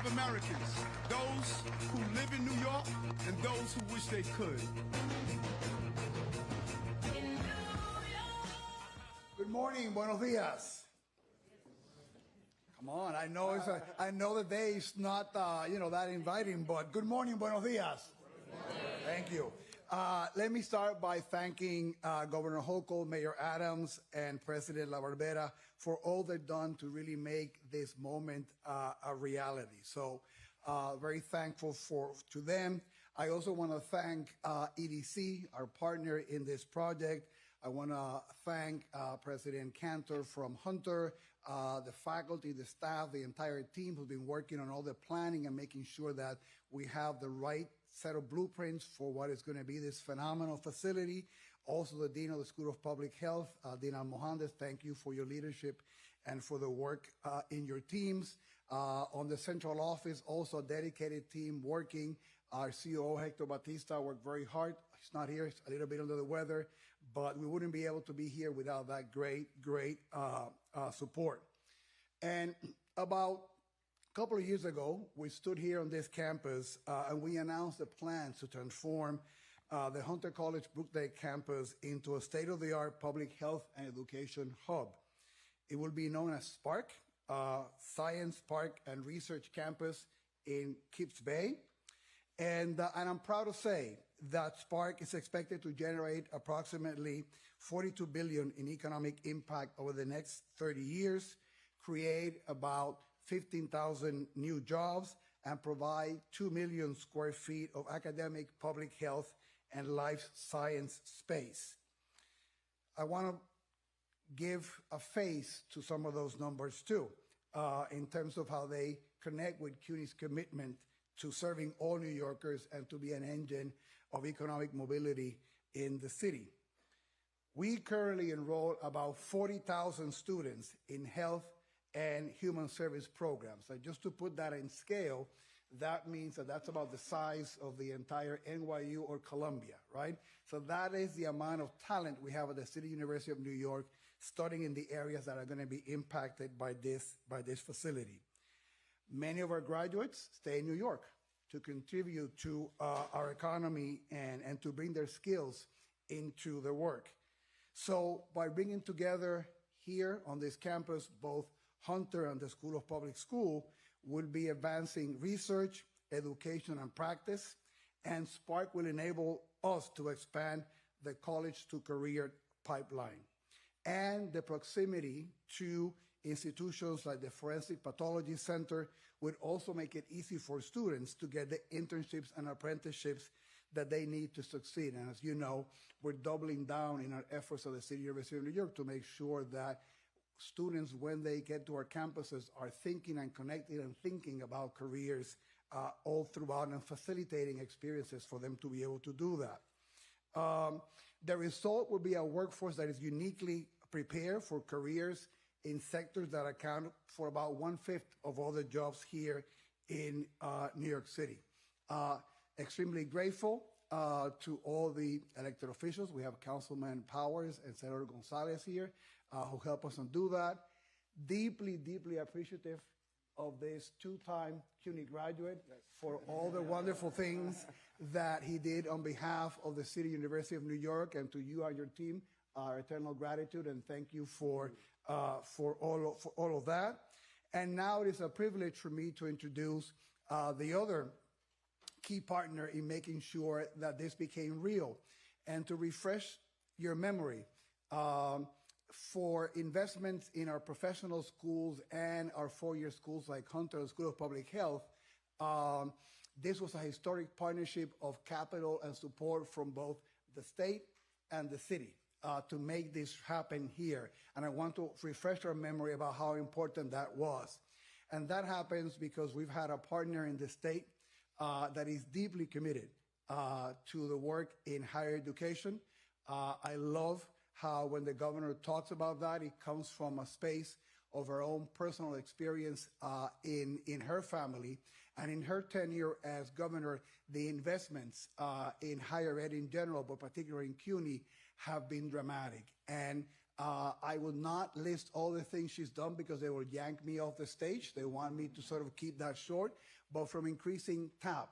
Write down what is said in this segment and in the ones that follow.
of Americans, those who live in New York and those who wish they could. Good morning, buenos dias. Come on, I know I know the day is not that inviting, but good morning, buenos dias. Thank you. Let me start by thanking Governor Hochul, Mayor Adams, and President La Barbera for all they've done to really make this moment a reality. So very thankful to them. I also want to thank EDC, our partner in this project. I want to thank President Cantor from Hunter, the faculty, the staff, the entire team who's been working on all the planning and making sure that we have the right set of blueprints for what is going to be this phenomenal facility. Also, the Dean of the School of Public Health, Dean Almohandes, thank you for your leadership and for the work in your teams. On the central office, also a dedicated team working. Our COO, Hector Batista, worked very hard. He's not here, he's a little bit under the weather, but we wouldn't be able to be here without that great support. And about a couple of years ago, we stood here on this campus and we announced the plans to transform the Hunter College Brookdale campus into a state-of-the-art public health and education hub. It will be known as Spark, Science Park and Research Campus in Kips Bay. And I'm proud to say that Spark is expected to generate approximately $42 billion in economic impact over the next 30 years, create about 15,000 new jobs, and provide 2 million square feet of academic, public health, and life science space. I want to give a face to some of those numbers too, in terms of how they connect with CUNY's commitment to serving all New Yorkers and to be an engine of economic mobility in the city. We currently enroll about 40,000 students in health and human service programs. So just to put that in scale, that means that that's about the size of the entire NYU or Columbia, right? So that is the amount of talent we have at the City University of New York, studying in the areas that are going to be impacted by this facility. Many of our graduates stay in New York to contribute to our economy and to bring their skills into their work. So by bringing together here on this campus, both Hunter and the School of Public School will be advancing research, education, and practice, and Spark will enable us to expand the college to career pipeline. And the proximity to institutions like the Forensic Pathology Center would also make it easy for students to get the internships and apprenticeships that they need to succeed. And as you know, we're doubling down in our efforts at the City University of New York to make sure that students, when they get to our campuses, are thinking and connecting and thinking about careers all throughout and facilitating experiences for them to be able to do that. The result will be a workforce that is uniquely prepared for careers in sectors that account for about 1/5 of all the jobs here in New York City. Extremely grateful to all the elected officials. We have Councilman Powers and Senator Gonzalez here who help us do that. Deeply, deeply appreciative of this two-time CUNY graduate for all the wonderful things that he did on behalf of the City University of New York, and to you and your team, our eternal gratitude and thank you for all of that. And now it is a privilege for me to introduce the other key partner in making sure that this became real. And to refresh your memory, for investments in our professional schools and our four-year schools like Hunter School of Public Health, this was a historic partnership of capital and support from both the state and the city to make this happen here. And I want to refresh our memory about how important that was. And that happens because we've had a partner in the state that is deeply committed to the work in higher education. I love how when the governor talks about that, it comes from a space of her own personal experience in her family. And in her tenure as governor, the investments in higher ed in general, but particularly in CUNY, have been dramatic. And I will not list all the things she's done because they will yank me off the stage. They want me to sort of keep that short. But from increasing TAP,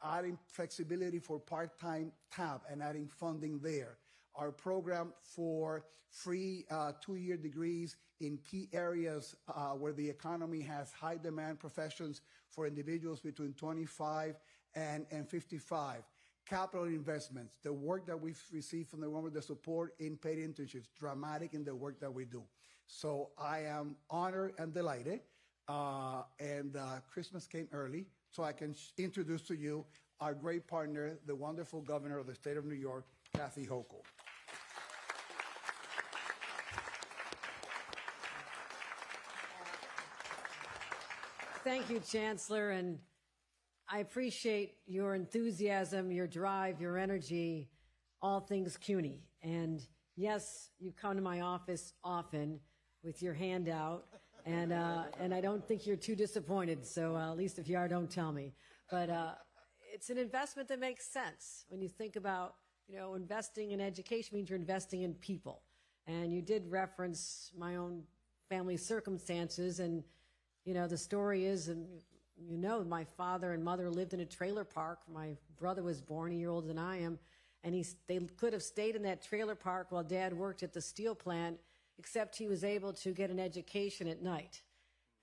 adding flexibility for part-time TAP and adding funding there, our program for free 2-year degrees in key areas where the economy has high demand professions for individuals between 25 and 55. Capital investments, the work that we've received from the government, the support in paid internships, dramatic in the work that we do. So I am honored and delighted. Christmas came early, so I can introduce to you our great partner, the wonderful governor of the state of New York, Kathy Hochul. Thank you, Chancellor, and I appreciate your enthusiasm, your drive, your energy, all things CUNY. And yes, you come to my office often with your hand out, and I don't think you're too disappointed, so at least if you are, don't tell me. But it's an investment that makes sense. When you think about, investing in education means you're investing in people. And you did reference my own family circumstances, and the story is, my father and mother lived in a trailer park. My brother was born a year older than I am, and they could have stayed in that trailer park while Dad worked at the steel plant, except he was able to get an education at night.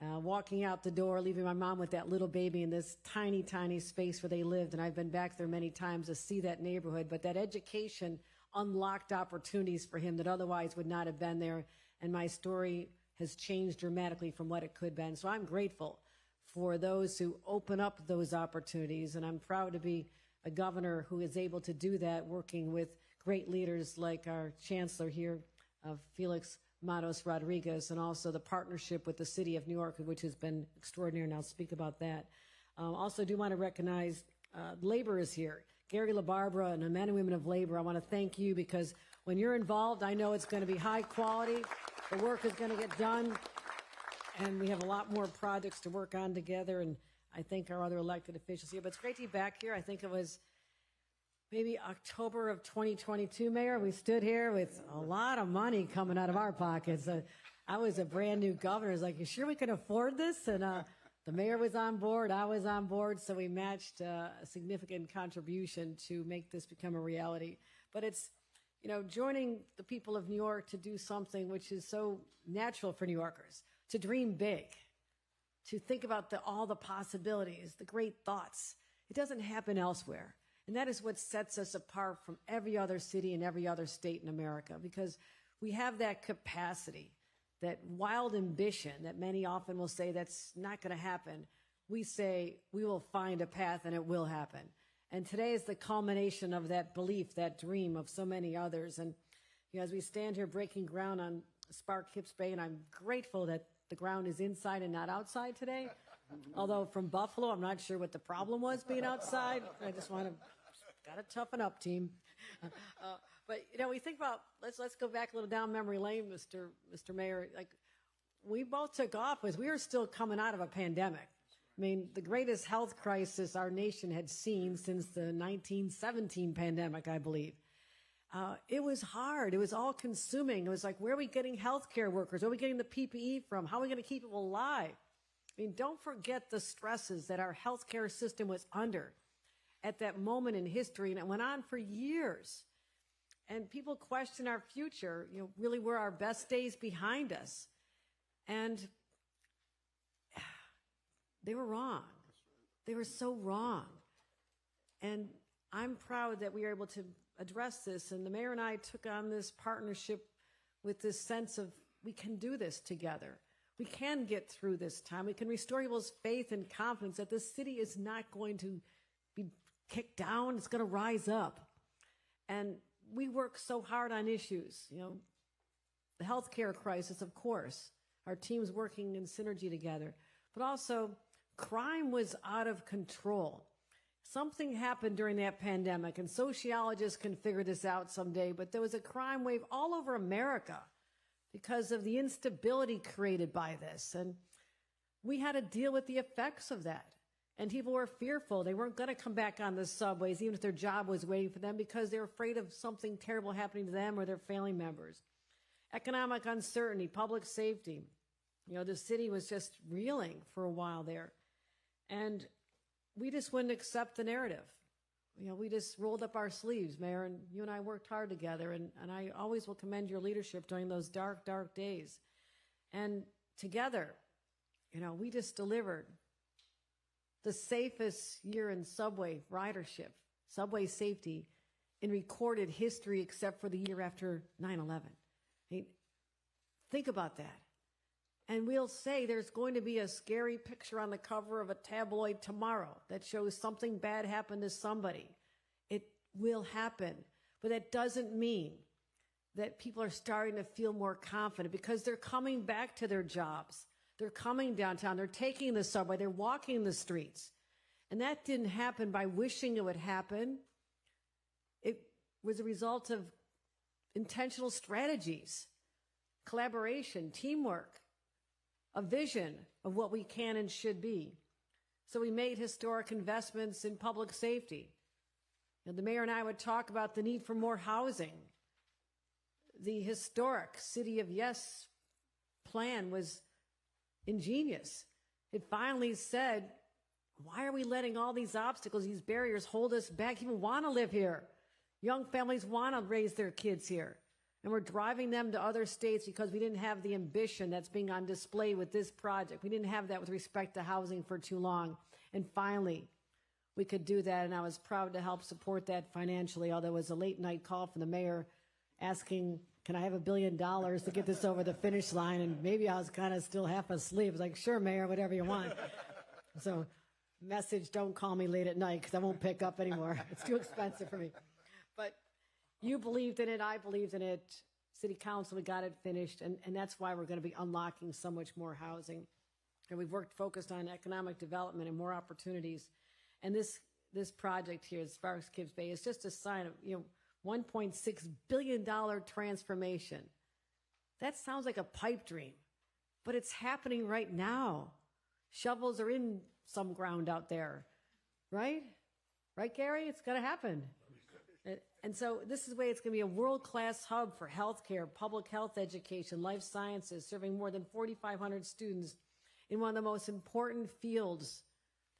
Walking out the door, leaving my mom with that little baby in this tiny, tiny space where they lived, and I've been back there many times to see that neighborhood, but that education unlocked opportunities for him that otherwise would not have been there, and my story has changed dramatically from what it could have been. So I'm grateful for those who open up those opportunities, and I'm proud to be a governor who is able to do that, working with great leaders like our chancellor here, Felix Matos Rodriguez, and also the partnership with the city of New York, which has been extraordinary, and I'll speak about that. Also do want to recognize labor is here. Gary LaBarbera and the men and women of labor, I want to thank you, because when you're involved, I know it's going to be high quality. The work is going to get done, and we have a lot more projects to work on together, and I thank our other elected officials here. But it's great to be back here. I think it was maybe October of 2022, Mayor. We stood here with a lot of money coming out of our pockets. I was a brand new governor. I was like, you sure we can afford this? And the mayor was on board. I was on board. So we matched a significant contribution to make this become a reality. But it's, joining the people of New York to do something which is so natural for New Yorkers, to dream big, to think about all the possibilities, the great thoughts. It doesn't happen elsewhere. And that is what sets us apart from every other city and every other state in America, because we have that capacity, that wild ambition that many often will say that's not going to happen. We say we will find a path and it will happen. And today is the culmination of that belief, that dream of so many others. And as we stand here breaking ground on Spark Hips Bay, and I'm grateful that the ground is inside and not outside today. Although from Buffalo, I'm not sure what the problem was being outside. I just got to toughen up, team. But we think about, let's go back a little down memory lane, Mr. Mayor. Like, we both took off as we were still coming out of a pandemic. I mean, the greatest health crisis our nation had seen since the 1917 pandemic, I believe. It was hard. It was all consuming. It was like, where are we getting healthcare workers? Where are we getting the PPE from? How are we going to keep people alive? I mean, don't forget the stresses that our healthcare system was under at that moment in history, and it went on for years. And people question our future. Really, were our best days behind us? And they were wrong. They were so wrong. And I'm proud that we were able to address this, and the mayor and I took on this partnership with this sense of we can do this together. We can get through this time. We can restore people's faith and confidence that this city is not going to be kicked down. It's going to rise up. And we work so hard on issues, the healthcare crisis, of course, our teams working in synergy together, but also crime was out of control. Something happened during that pandemic, and sociologists can figure this out someday, but there was a crime wave all over America because of the instability created by this. And we had to deal with the effects of that. And people were fearful. They weren't going to come back on the subways, even if their job was waiting for them, because they were afraid of something terrible happening to them or their family members. economic uncertainty, public safety. You know, the city was just reeling for a while there. And we just wouldn't accept the narrative. You know, we just rolled up our sleeves, Mayor, and you and I worked hard together, and I always will commend your leadership during those dark, dark days. And together, you know, we just delivered the safest year in subway ridership, subway safety in recorded history except for the year after 9/11. I mean, think about that. And we'll say there's going to be a scary picture on the cover of a tabloid tomorrow that shows something bad happened to somebody. It will happen. But that doesn't mean that people are starting to feel more confident because they're coming back to their jobs. They're coming downtown. They're taking the subway. They're walking the streets. And that didn't happen by wishing it would happen. It was a result of intentional strategies, collaboration, teamwork, a vision of what we can and should be. So we made historic investments in public safety. And the mayor and I would talk about the need for more housing. The historic City of Yes plan was ingenious. It finally said, why are we letting all these obstacles, these barriers hold us back? People want to live here. Young families want to raise their kids here. And we're driving them to other states because we didn't have the ambition that's being on display with this project. We didn't have that with respect to housing for too long. And finally, we could do that, and I was proud to help support that financially, although it was a late-night call from the mayor asking, can I have $1 billion to get this over the finish line? And maybe I was kind of still half asleep. I was like, sure, Mayor, whatever you want. So message, don't call me late at night because I won't pick up anymore. It's too expensive for me. But you believed in it. I believed in it. City Council, we got it finished. And that's why we're going to be unlocking so much more housing. And we've focused on economic development and more opportunities. And this project here, Sparks Gibbs Bay, is just a sign of, $1.6 billion transformation. That sounds like a pipe dream, but it's happening right now. Shovels are in some ground out there, right? Right, Gary? It's going to happen. And so this is the way it's going to be a world-class hub for healthcare, public health education, life sciences, serving more than 4,500 students in one of the most important fields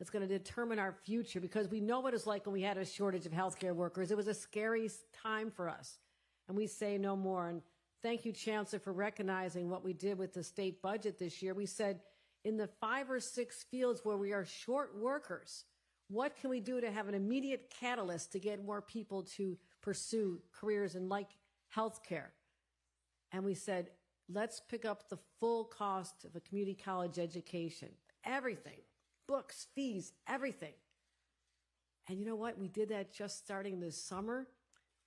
that's going to determine our future, because we know what it's like when we had a shortage of healthcare workers. It was a scary time for us, and we say no more. And thank you, Chancellor, for recognizing what we did with the state budget this year. We said in the 5 or 6 fields where we are short workers, what can we do to have an immediate catalyst to get more people to pursue careers in like healthcare? And we said, let's pick up the full cost of a community college education, everything. Books, fees, everything. And you know what? We did that just starting this summer.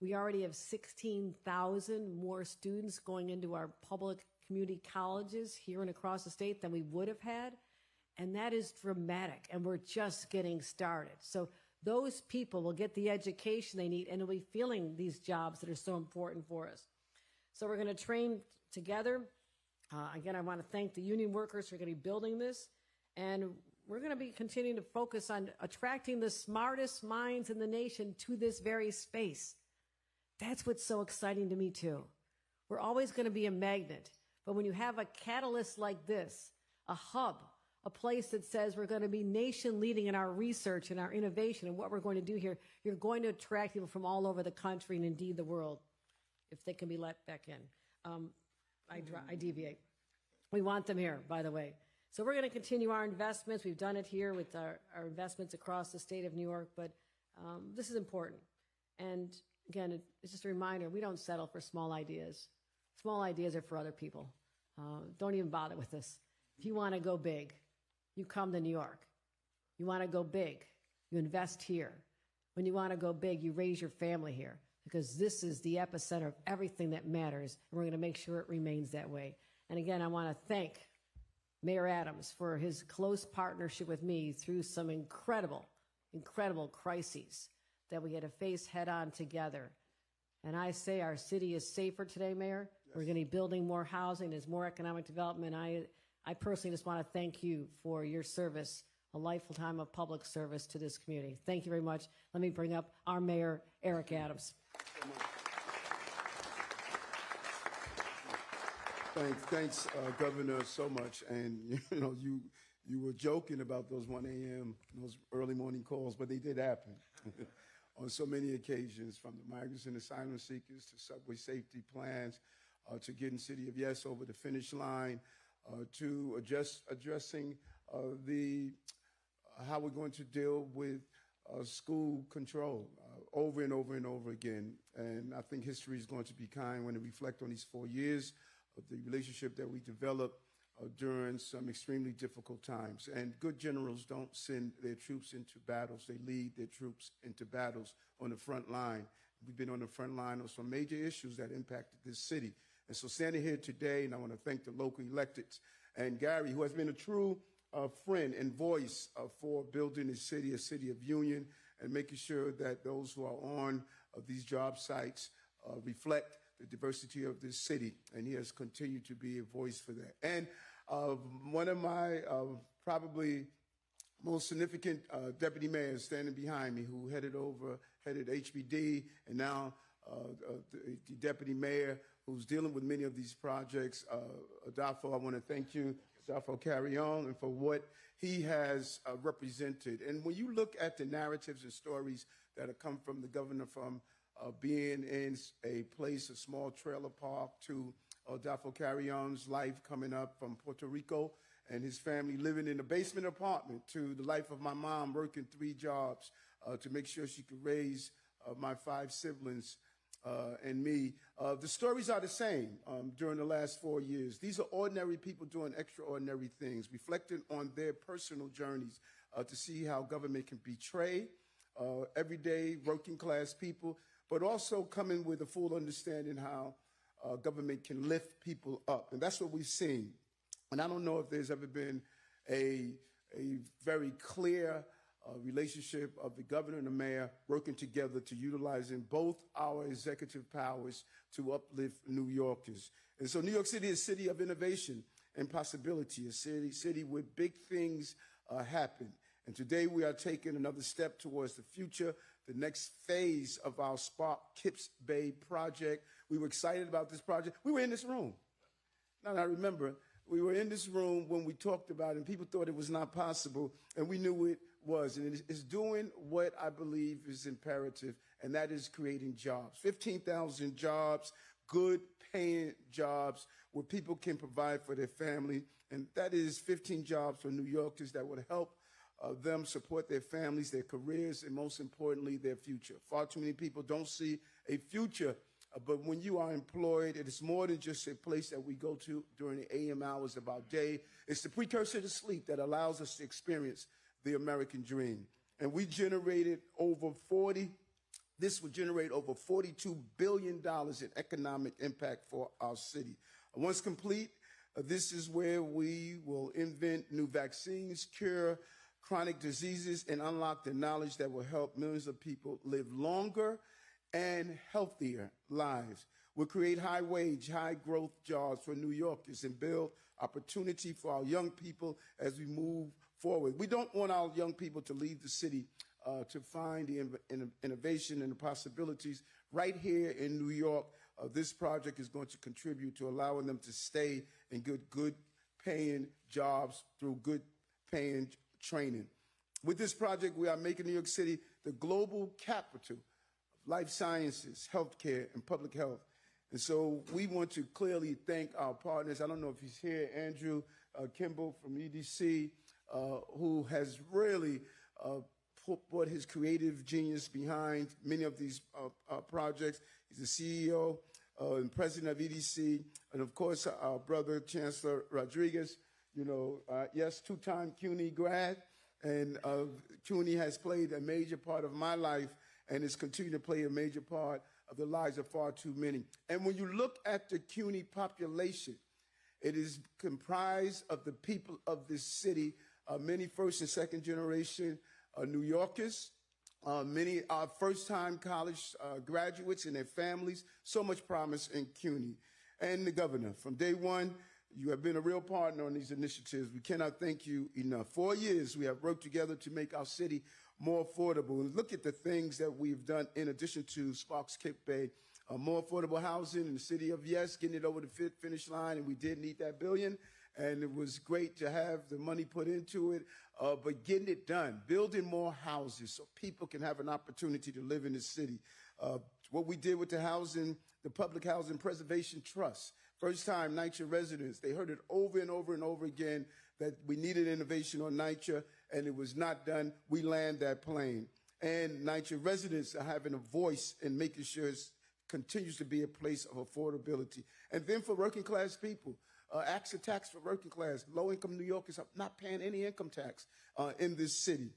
We already have 16,000 more students going into our public community colleges here and across the state than we would have had. And that is dramatic. And we're just getting started. So those people will get the education they need and will be filling these jobs that are so important for us. So we're going to train together. Again, I want to thank the union workers for going to be building this. And we're going to be continuing to focus on attracting the smartest minds in the nation to this very space. That's what's so exciting to me, too. We're always going to be a magnet. But when you have a catalyst like this, a hub, a place that says we're going to be nation leading in our research and our innovation and what we're going to do here, you're going to attract people from all over the country and indeed the world, if they can be let back in. I deviate. We want them here, by the way. So we're going to continue our investments. We've done it here with our investments across the state of New York, but this is important. And again, it's just a reminder, we don't settle for small ideas. Small ideas are for other people. Don't even bother with this. If you want to go big, you come to New York. You want to go big, you invest here. When you want to go big, you raise your family here, because this is the epicenter of everything that matters, and we're going to make sure it remains that way. And again, I want to thank Mayor Adams for his close partnership with me through some incredible crises that we had to face head on together. And I say our city is safer today, Mayor. Yes. We're going to be building more housing. There's more economic development. I personally just want to thank you for your service, a lifetime of public service to this community. Thank you very much. Let me bring up our Mayor, Eric Adams. Thanks, Governor, so much. And, you know, you were joking about those 1 a.m., those early morning calls, but they did happen on so many occasions, from the migrants and asylum seekers to subway safety plans, to getting City of Yes over the finish line, to addressing how we're going to deal with school control over and over and over again. And I think history is going to be kind when it reflects on these 4 years of the relationship that we developed during some extremely difficult times. And good generals don't send their troops into battles. They lead their troops into battles on the front line. We've been on the front line of some major issues that impacted this city. And so standing here today, and I want to thank the local electeds and Gary, who has been a true friend and voice for building this city, a city of union, and making sure that those who are on these job sites reflect the diversity of this city. And he has continued to be a voice for that. And one of my probably most significant deputy mayors standing behind me, who headed HBD, and now the deputy mayor who's dealing with many of these projects, Adolfo, I want to thank you, Adolfo Carrion, and for what he has represented. And when you look at the narratives and stories that have come from the governor, from being in a place, a small trailer park, to Adolfo Carrion's life coming up from Puerto Rico and his family living in a basement apartment, to the life of my mom working 3 jobs to make sure she could raise my 5 siblings and me. The stories are the same during the last 4 years. These are ordinary people doing extraordinary things, reflecting on their personal journeys to see how government can betray everyday working class people, but also coming with a full understanding how government can lift people up. And that's what we've seen. And I don't know if there's ever been a very clear relationship of the governor and the mayor working together to utilizing both our executive powers to uplift New Yorkers. And so New York City is a city of innovation and possibility, a city where big things happen. And today we are taking another step towards the future, the next phase of our Spark Kips Bay project. We were excited about this project. We were in this room. Now I remember, we were in this room when we talked about it, and people thought it was not possible, and we knew it was. And it is doing what I believe is imperative, and that is creating jobs. 15,000 jobs, good paying jobs where people can provide for their family. And that is 15 jobs for New Yorkers that would help them support their families, their careers, and most importantly, their future. Far too many people don't see a future, but when you are employed, it is more than just a place that we go to during the AM hours of our day. It's the precursor to sleep that allows us to experience the American dream. And we generated this would generate over $42 billion in economic impact for our city. Once complete, this is where we will invent new vaccines, cure chronic diseases, and unlock the knowledge that will help millions of people live longer and healthier lives. We'll create high-wage, high-growth jobs for New Yorkers and build opportunity for our young people as we move forward. We don't want our young people to leave the city to find the innovation and the possibilities right here in New York. This project is going to contribute to allowing them to stay in good-paying jobs through good-paying training. With this project, we are making New York City the global capital of life sciences, healthcare, and public health. And so we want to clearly thank our partners. I don't know if he's here, Andrew Kimball from EDC, who has really put his creative genius behind many of these projects. He's the CEO and president of EDC, and of course, our brother, Chancellor Rodriguez, yes, 2-time CUNY grad, and CUNY has played a major part of my life and is continuing to play a major part of the lives of far too many. And when you look at the CUNY population, it is comprised of the people of this city, many first and second generation New Yorkers, many are first-time college graduates and their families. So much promise in CUNY. And the governor, from day one, you have been a real partner on these initiatives. We cannot thank you enough. 4 years we have worked together to make our city more affordable. And look at the things that we've done in addition to Sparks Kips Bay. more affordable housing in the city of Yes, getting it over the finish line, and we did need that $1 billion, and it was great to have the money put into it, but getting it done, building more houses so people can have an opportunity to live in the city. What we did with the housing, the Public Housing Preservation Trust, first time NYCHA residents, they heard it over and over and over again that we needed innovation on NYCHA, and it was not done. We land that plane. And NYCHA residents are having a voice in making sure it continues to be a place of affordability. And then for working class people, extra tax for working class. Low-income New Yorkers are not paying any income tax in this city.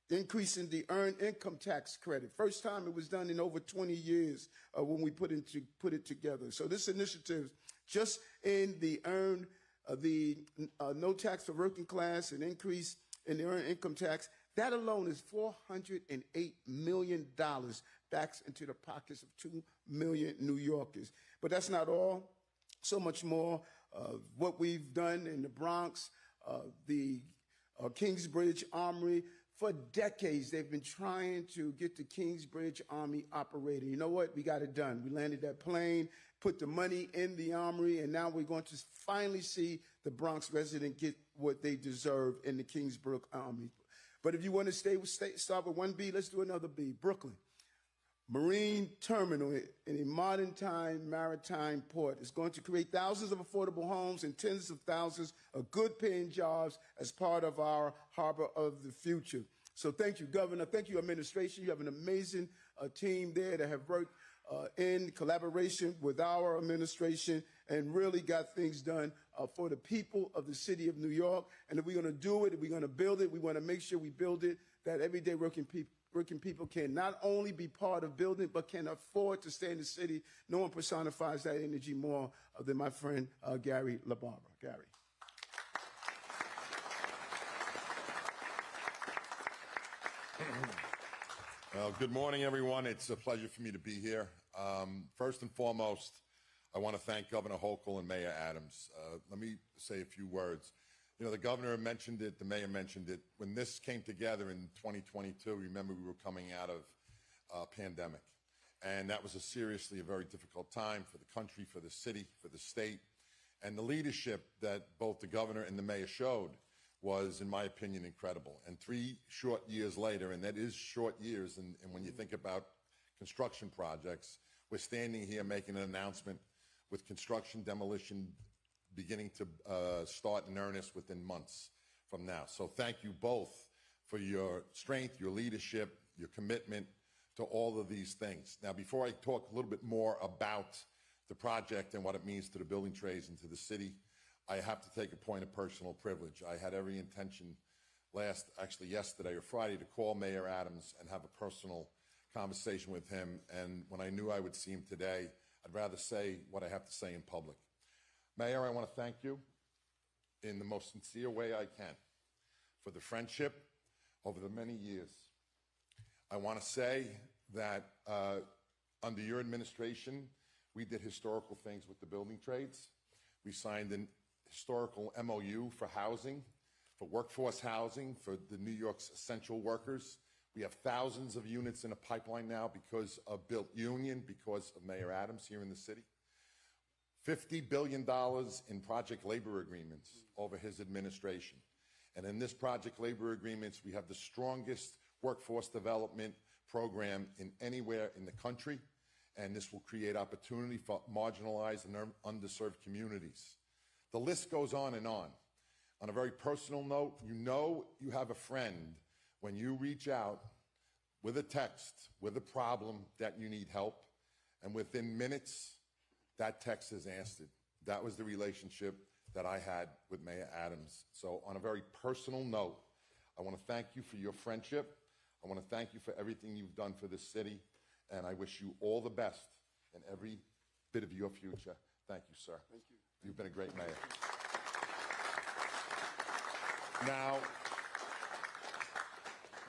Increasing the earned income tax credit. First time it was done in over 20 years when we put it together. So this initiative, just in the no tax for working class, an increase in the earned income tax, that alone is $408 million back into the pockets of 2 million New Yorkers. But that's not all. So much more. What we've done in the Bronx, the Kingsbridge Armory. For decades, they've been trying to get the Kingsbridge Army operating. You know what? We got it done. We landed that plane, put the money in the armory, and now we're going to finally see the Bronx resident get what they deserve in the Kingsbridge Army. But if you want to start with 1B, let's do another B. Brooklyn. Marine terminal in a modern time maritime port is going to create thousands of affordable homes and tens of thousands of good paying jobs as part of our harbor of the future. So thank you, Governor. Thank you, administration. You have an amazing team there that have worked in collaboration with our administration and really got things done for the people of the city of New York. And if we're going to do it, if we're going to build it, we want to make sure we build it that everyday working people can not only be part of building, but can afford to stay in the city. No one personifies that energy more than my friend Gary LaBarbera. Gary. Well, good morning, everyone. It's a pleasure for me to be here. First and foremost, I want to thank Governor Hochul and Mayor Adams. Let me say a few words. You know, the governor mentioned it, the mayor mentioned it. When this came together in 2022, remember we were coming out of a pandemic. And that was a very difficult time for the country, for the city, for the state. And the leadership that both the governor and the mayor showed was, in my opinion, incredible. And 3 short years later, and that is short years, and when you think about construction projects, we're standing here making an announcement with construction demolition beginning to start in earnest within months from now. So thank you both for your strength, your leadership, your commitment to all of these things. Now, before I talk a little bit more about the project and what it means to the building trades and to the city, I have to take a point of personal privilege. I had every intention yesterday or Friday to call Mayor Adams and have a personal conversation with him. And when I knew I would see him today, I'd rather say what I have to say in public. Mayor, I want to thank you in the most sincere way I can for the friendship over the many years. I want to say that under your administration, we did historical things with the building trades. We signed an historical MOU for housing, for workforce housing, for the New York's essential workers. We have thousands of units in a pipeline now because of Built Union, because of Mayor Adams here in the city. $50 billion in project labor agreements over his administration. And in this project labor agreements, we have the strongest workforce development program in anywhere in the country. And this will create opportunity for marginalized and underserved communities. The list goes on and on. On a very personal note, you know you have a friend when you reach out with a text, with a problem that you need help, and within minutes, that text is answered. That was the relationship that I had with Mayor Adams. So on a very personal note, I want to thank you for your friendship. I want to thank you for everything you've done for this city, and I wish you all the best in every bit of your future. Thank you, sir. Thank you. You've been a great mayor.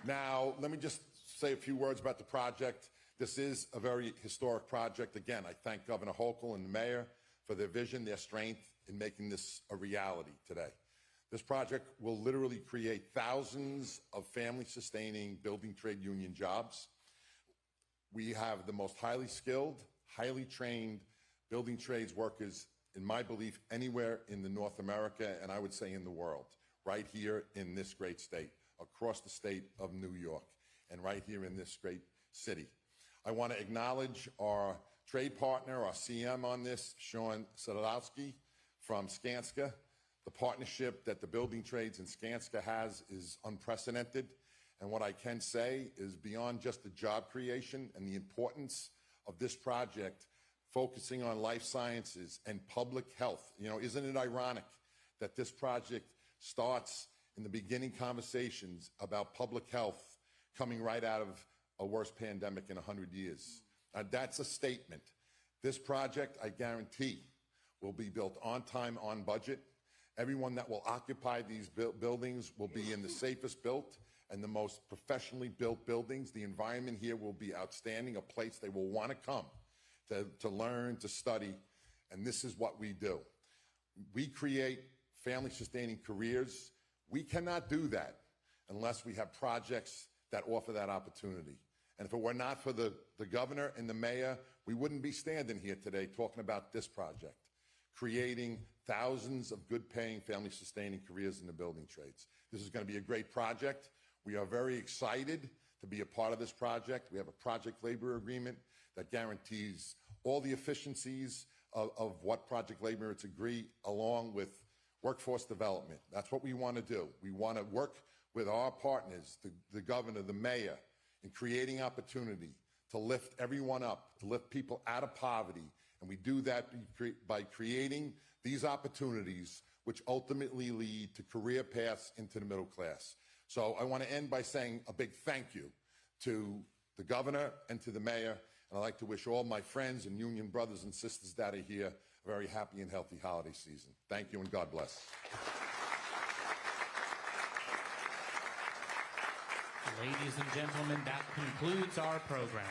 Now, let me just say a few words about the project. This is a very historic project. Again, I thank Governor Hochul and the mayor for their vision, their strength in making this a reality today. This project will literally create thousands of family-sustaining building trade union jobs. We have the most highly skilled highly trained building trades workers, in my belief, anywhere in the North America, and I would say in the world, right here in this great state, across the state of New York, and right here in this great city. I want to acknowledge our trade partner, our CM on this, Sean Sadowski from Skanska. The partnership that the building trades in Skanska has is unprecedented. And what I can say is beyond just the job creation and the importance of this project, focusing on life sciences and public health. You know, isn't it ironic that this project starts in the beginning conversations about public health coming right out of a worst pandemic in 100 years? That's a statement. This project, I guarantee, will be built on time, on budget. Everyone that will occupy these buildings will be in the safest built and the most professionally built buildings. The environment here will be outstanding, a place they will want to come to learn, to study, and this is what we do. We create family-sustaining careers. We cannot do that unless we have projects that offer that opportunity. And if it were not for the governor and the mayor, we wouldn't be standing here today talking about this project, creating thousands of good-paying, family-sustaining careers in the building trades. This is going to be a great project. We are very excited to be a part of this project. We have a project labor agreement that guarantees all the efficiencies of what project laborers agree, along with workforce development. That's what we want to do. We want to work with our partners, the governor, the mayor, in creating opportunity to lift everyone up, to lift people out of poverty. And we do that by creating these opportunities, which ultimately lead to career paths into the middle class. So I want to end by saying a big thank you to the governor and to the mayor. And I'd like to wish all my friends and union brothers and sisters that are here a very happy and healthy holiday season. Thank you and God bless. Ladies and gentlemen, that concludes our program.